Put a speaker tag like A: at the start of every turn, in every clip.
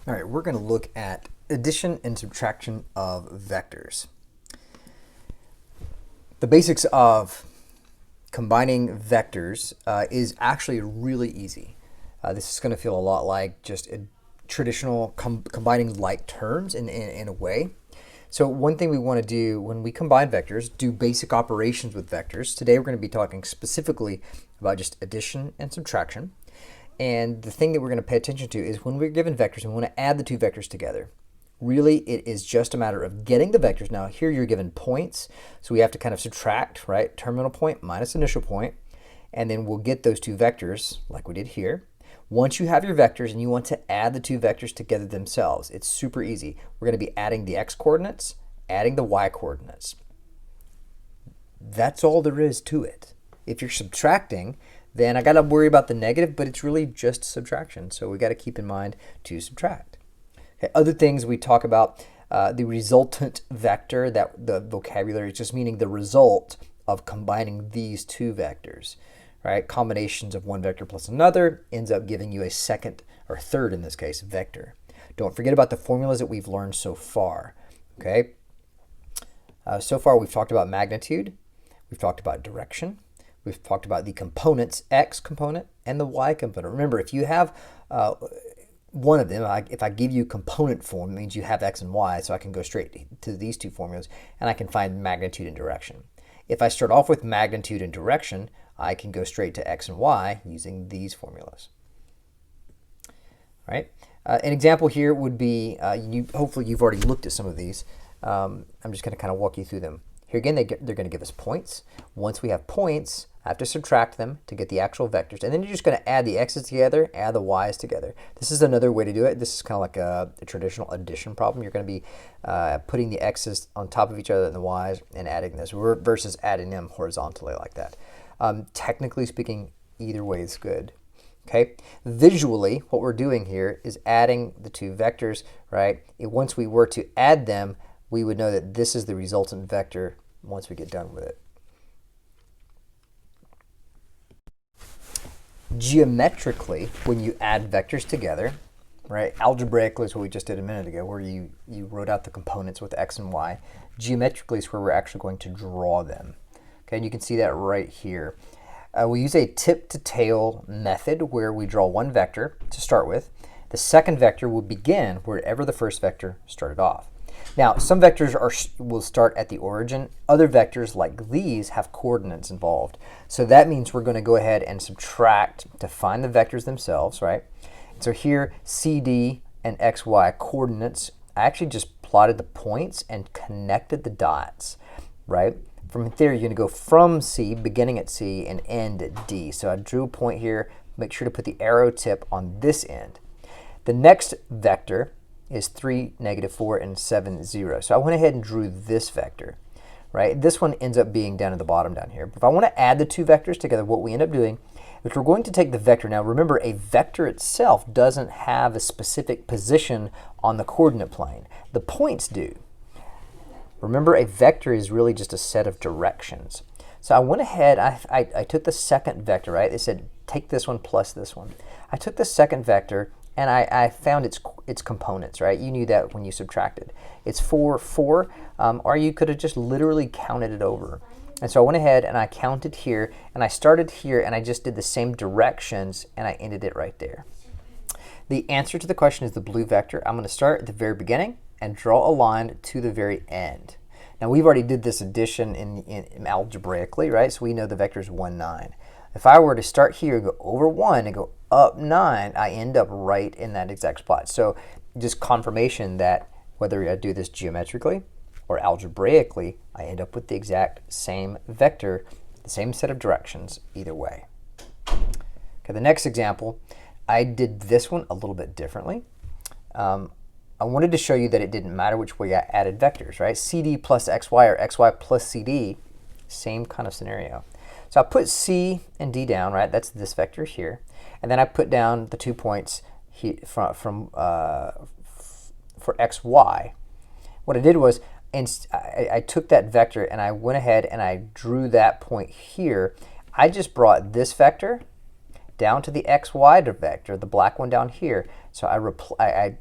A: All right, we're going to look at addition and subtraction of vectors. The basics of combining vectors is actually really easy. This is going to feel a lot like just a traditional combining like terms in a way. So one thing we want to do when we combine vectors, do basic operations with vectors. Today we're going to be talking specifically about just addition and subtraction. And the thing that we're going to pay attention to is when we're given vectors and we want to add the two vectors together. Really, it is just a matter of getting the vectors. Now, here you're given points, so we have to kind of subtract, right? Terminal point minus initial point, and then we'll get those two vectors like we did here. Once you have your vectors and you want to add the two vectors together themselves, it's super easy. We're going to be adding the x coordinates, adding the y coordinates. That's all there is to it. If you're subtracting, then I got to worry about the negative, but it's really just subtraction. So we got to keep in mind to subtract. Okay, other things we talk about, the resultant vector, that the vocabulary is just meaning the result of combining these two vectors, right? Combinations of one vector plus another ends up giving you a second, or third in this case, vector. Don't forget about the formulas that we've learned so far, okay? So far we've talked about magnitude, we've talked about direction, we've talked about the components, x component and the y component. Remember, if you have one of them, if I give you component form, it means you have x and y, so I can go straight to these two formulas and I can find magnitude and direction. If I start off with magnitude and direction, I can go straight to x and y using these formulas. Right? An example here would be, hopefully you've already looked at some of these. I'm just going to kind of walk you through them. Here again, they're going to give us points. Once we have points, I have to subtract them to get the actual vectors. And then you're just going to add the x's together, add the y's together. This is another way to do it. This is kind of like a traditional addition problem. You're going to be putting the x's on top of each other and the y's and adding this versus adding them horizontally like that. Technically speaking, either way is good. Okay. Visually, what we're doing here is adding the two vectors, right? Once we were to add them, we would know that this is the resultant vector once we get done with it. Geometrically, when you add vectors together, right? Algebraically is what we just did a minute ago, where you wrote out the components with x and y. Geometrically is where we're actually going to draw them. Okay, and you can see that right here. We use a tip-to-tail method where we draw one vector to start with. The second vector will begin wherever the first vector started off. Now, some vectors will start at the origin. Other vectors, like these, have coordinates involved. So that means we're going to go ahead and subtract to find the vectors themselves, right? So here, CD and XY coordinates, I actually just plotted the points and connected the dots, right? From there, you're going to go from C, beginning at C, and end at D. So I drew a point here. Make sure to put the arrow tip on this end. The next vector is 3, -4, and 7, 0. So I went ahead and drew this vector, right? This one ends up being down at the bottom down here. But if I want to add the two vectors together, what we end up doing is we're going to take the vector. Now remember, a vector itself doesn't have a specific position on the coordinate plane. The points do. Remember, a vector is really just a set of directions. So I went ahead, I took the second vector, right? They said take this one plus this one. I took the second vector and I found its components, right? You knew that when you subtracted. It's 4, 4, or you could have just literally counted it over. And so I went ahead and I counted here, and I started here, and I just did the same directions, and I ended it right there. The answer to the question is the blue vector. I'm going to start at the very beginning and draw a line to the very end. Now we've already did this addition in algebraically, right? So we know the vector is 1, 9. If I were to start here, go over 1 and go up 9, I end up right in that exact spot. So just confirmation that whether I do this geometrically or algebraically, I end up with the exact same vector, the same set of directions either way. Okay, the next example, I did this one a little bit differently. I wanted to show you that it didn't matter which way I added vectors, right? CD plus XY or XY plus CD, same kind of scenario. So I put C and D down, right? That's this vector here. And then I put down the 2 points for XY. What I did was I took that vector and I went ahead and I drew that point here. I just brought this vector down to the xy vector, the black one down here. So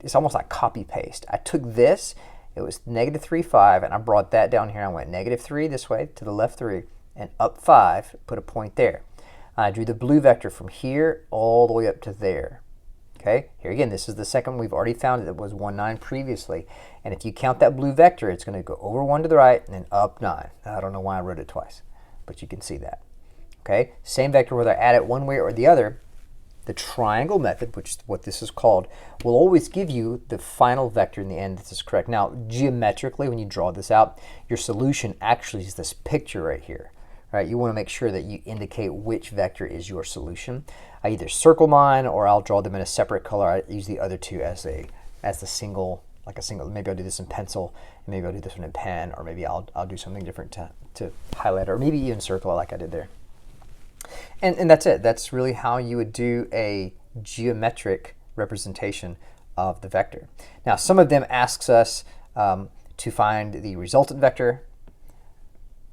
A: it's almost like copy paste. I took this, it was negative 3, 5, and I brought that down here. I went negative 3 this way to the left 3 and up 5, put a point there. I drew the blue vector from here all the way up to there. Okay, here again, this is the second one. We've already found it was 1, 9 previously. And if you count that blue vector, it's going to go over 1 to the right and then up 9. I don't know why I wrote it twice, but you can see that. Okay, same vector whether I add it one way or the other. The triangle method, which is what this is called, will always give you the final vector in the end that is correct. Now, geometrically, when you draw this out, your solution actually is this picture right here. Right? You want to make sure that you indicate which vector is your solution. I either circle mine or I'll draw them in a separate color. I use the other two as the single, like a single. Maybe I'll do this in pencil, and maybe I'll do this one in pen, or maybe I'll do something different to highlight, or maybe even circle it like I did there. And that's it. That's really how you would do a geometric representation of the vector. Now, some of them asks us to find the resultant vector,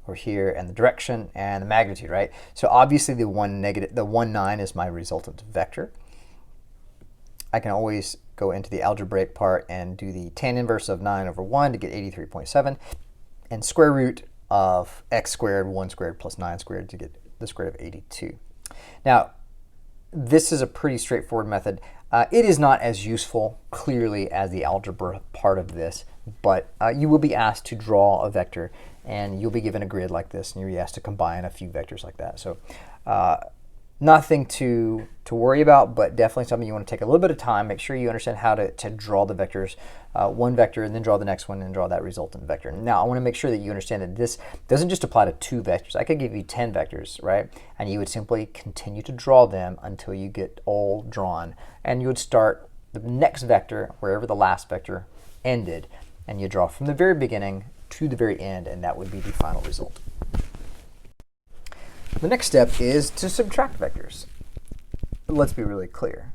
A: or here, and the direction and the magnitude, right? So obviously the 1, 9 is my resultant vector. I can always go into the algebraic part and do the tan inverse of 9 over 1 to get 83.7, and square root of x squared, 1 squared plus 9 squared to get the square root of 82. Now, this is a pretty straightforward method. It is not as useful, clearly, as the algebra part of this, but you will be asked to draw a vector, and you'll be given a grid like this, and you'll be asked to combine a few vectors like that. So nothing to worry about, but definitely something you want to take a little bit of time. Make sure you understand how to draw the vectors, one vector, and then draw the next one, and draw that resultant vector. Now, I want to make sure that you understand that this doesn't just apply to 2 vectors. I could give you 10 vectors, right? And you would simply continue to draw them until you get all drawn. And you would start the next vector wherever the last vector ended, and you draw from the very beginning to the very end, and that would be the final result. The next step is to subtract vectors. Let's be really clear.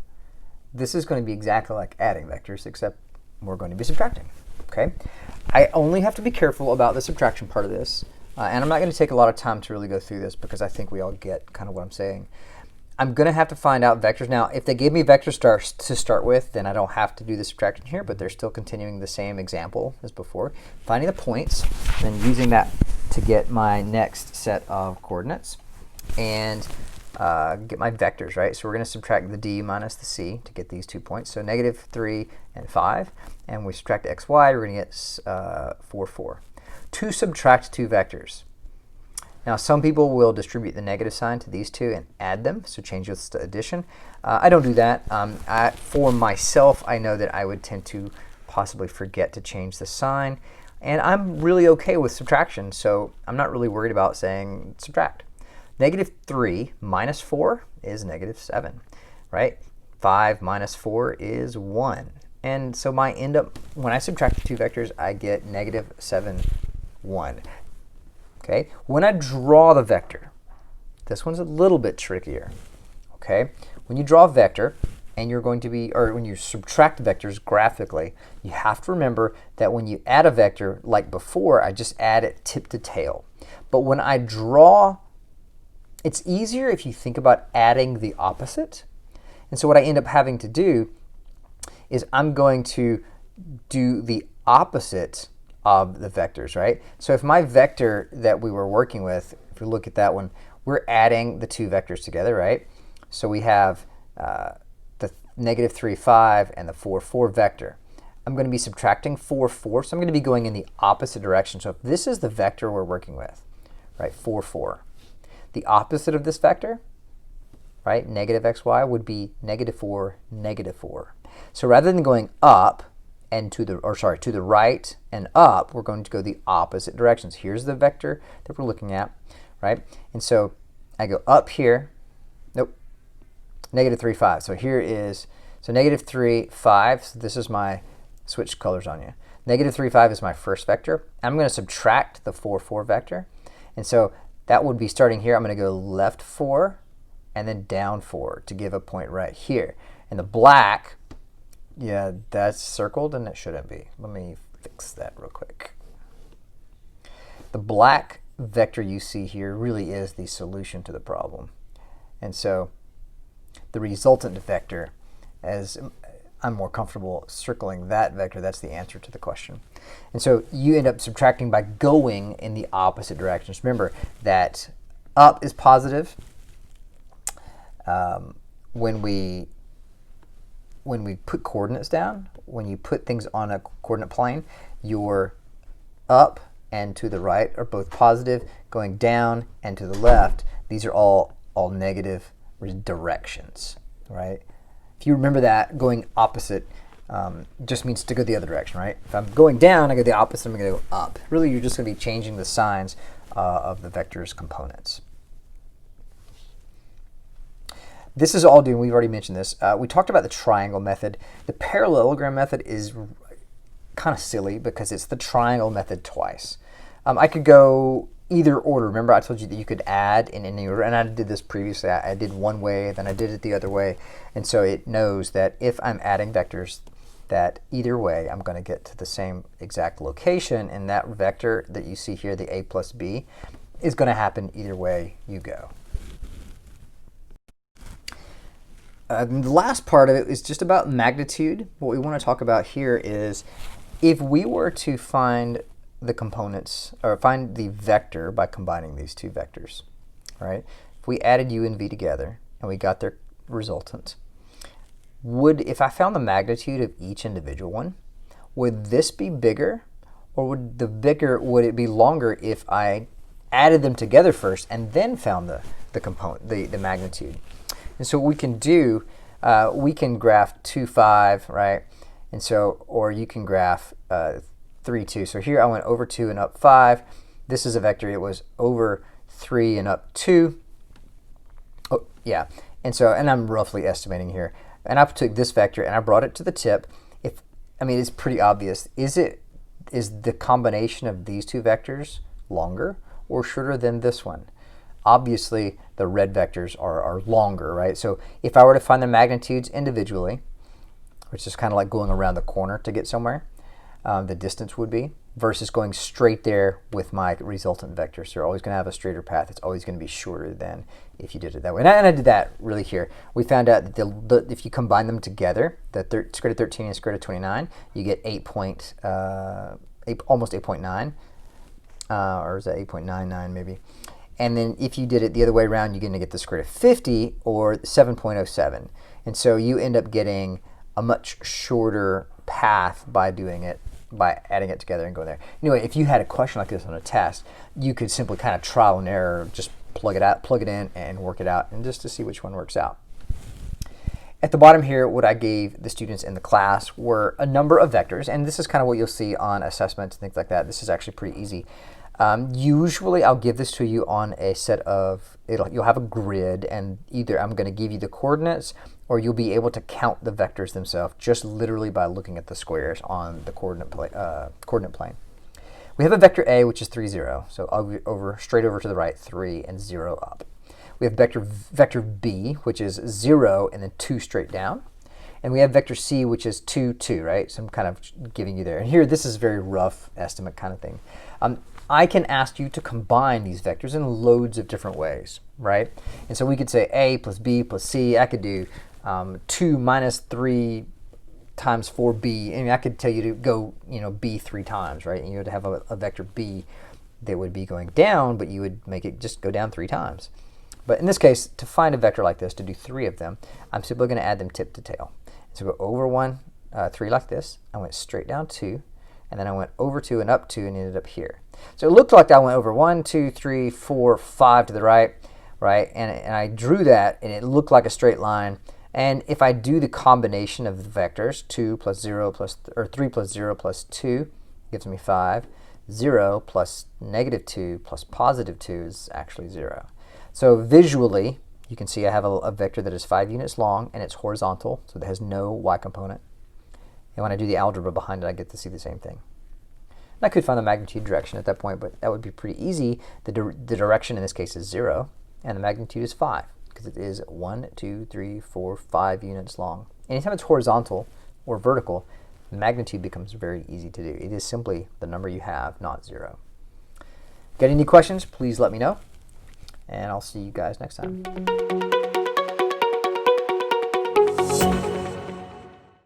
A: This is going to be exactly like adding vectors, except we're going to be subtracting. Okay? I only have to be careful about the subtraction part of this, and I'm not going to take a lot of time to really go through this because I think we all get kind of what I'm saying. I'm going to have to find out vectors. Now, if they gave me vectors to start with, then I don't have to do the subtraction here, but they're still continuing the same example as before. Finding the points, then using that to get my next set of coordinates, and get my vectors, right? So we're going to subtract the d minus the c to get these 2 points. So negative 3 and 5, and we subtract xy, we're going to get 4, 4. To subtract 2 vectors. Now, some people will distribute the negative sign to these two and add them, so change this to addition. I don't do that. For myself, I know that I would tend to possibly forget to change the sign, and I'm really okay with subtraction, so I'm not really worried about saying subtract. Negative 3 minus 4 is negative 7, right? 5 minus 4 is 1. And so my end up, when I subtract the 2 vectors, I get negative 7, 1. Okay, when I draw the vector, this one's a little bit trickier. Okay, when you draw a vector and you're going to be, or when you subtract vectors graphically, you have to remember that when you add a vector, like before, I just add it tip to tail. But when I draw, it's easier if you think about adding the opposite. And so what I end up having to do is I'm going to do the opposite of the vectors, right? So if my vector that we were working with, if we look at that one, we're adding the 2 vectors together, right? So we have the negative 3, 5 and the 4, 4 vector. I'm going to be subtracting 4, 4, so I'm going to be going in the opposite direction. So if this is the vector we're working with, right, 4, 4, the opposite of this vector, right, negative xy, would be negative 4, negative 4. So rather than going up, and to the right and up, we're going to go the opposite directions. Here's the vector that we're looking at, right? And so I go up here, nope, negative 3, 5. So here is, so negative 3, 5, so this is my, switch colors on you. Negative 3, 5 is my first vector. I'm going to subtract the 4, 4 vector. And so that would be starting here. I'm going to go left 4 and then down 4 to give a point right here. And the black, yeah, that's circled and it shouldn't be. Let me fix that real quick. The black vector you see here really is the solution to the problem. And so the resultant vector, as I'm more comfortable circling that vector. That's the answer to the question. And so you end up subtracting by going in the opposite directions. Remember that up is positive. When we put coordinates down, when you put things on a coordinate plane, your up and to the right are both positive. Going down and to the left, these are all negative directions, right? If you remember that, going opposite just means to go the other direction, right? If I'm going down, I go the opposite, I'm going to go up. Really, you're just going to be changing the signs of the vector's components. This is all doing, we've already mentioned this. We talked about the triangle method. The parallelogram method is kind of silly because it's the triangle method twice. I could go either order. Remember I told you that you could add in any order, and I did this previously. I did one way, then I did it the other way, and so it knows that if I'm adding vectors, that either way I'm going to get to the same exact location, and that vector that you see here, the a plus b, is going to happen either way you go. The last part of it is just about magnitude. What we want to talk about here is if we were to find the components, or find the vector by combining these two vectors, right? If we added u and v together and we got their resultant, if I found the magnitude of each individual one, would this be bigger, or would it be longer if I added them together first and then found the component, the magnitude? And so what we can do, we can graph 2, 5, right? And so, or you can graph 3, 2. So here I went over 2 and up 5. This is a vector. It was over 3 and up 2. Oh, yeah. And so, and I'm roughly estimating here. And I took this vector and I brought it to the tip. It's pretty obvious. Is the combination of these two vectors longer or shorter than this one? Obviously, the red vectors are longer, right? So if I were to find the magnitudes individually, which is kind of like going around the corner to get somewhere, the distance would be, versus going straight there with my resultant vector. So you're always going to have a straighter path. It's always going to be shorter than if you did it that way. And I did that really here. We found out that if you combine them together, the square root of 13 and square root of 29, you get almost 8.9, or is that 8.99 maybe? And then if you did it the other way around, you're going to get the square root of 50, or 7.07. And so you end up getting a much shorter path by doing it, by adding it together and going there. Anyway, if you had a question like this on a test, you could simply kind of trial and error, just plug it in and work it out, and just to see which one works out. At the bottom here, what I gave the students in the class were a number of vectors, and this is kind of what you'll see on assessments and things like that. This is actually pretty easy. Usually I'll give this to you on a set of, you'll have a grid, and either I'm going to give you the coordinates, or you'll be able to count the vectors themselves just literally by looking at the squares on the coordinate plane. We have a vector A, which is 3, 0. So I'll go straight over to the right, 3 and 0 up. We have vector B, which is 0 and then 2 straight down. And we have vector C, which is 2, 2, right? So I'm kind of giving you there. And here, this is a very rough estimate kind of thing. I can ask you to combine these vectors in loads of different ways, right? And so we could say A plus B plus C. I could do 2 minus 3 times 4B. I mean, I could tell you to go, B 3 times, right? And you would have a vector B that would be going down, but you would make it just go down 3 times. But in this case, to find a vector like this, to do 3 of them, I'm simply going to add them tip to tail. So go over 1, 3 like this. I went straight down 2. And then I went over 2 and up 2 and ended up here. So it looked like I went over 1, 2, 3, 4, 5 to the right, and I drew that, and it looked like a straight line. And if I do the combination of the vectors, 2 plus 0 plus, or 3 plus 0 plus 2 gives me 5. 0 plus negative 2 plus positive 2 is actually 0. So visually, you can see I have a vector that is 5 units long, and it's horizontal, so it has no y component. And when I do the algebra behind it, I get to see the same thing. And I could find the magnitude direction at that point, but that would be pretty easy. The direction in this case is 0, and the magnitude is 5, because it is 1, 2, 3, 4, 5 units long. Anytime it's horizontal or vertical, the magnitude becomes very easy to do. It is simply the number you have, not 0. Got any questions? Please let me know, and I'll see you guys next time.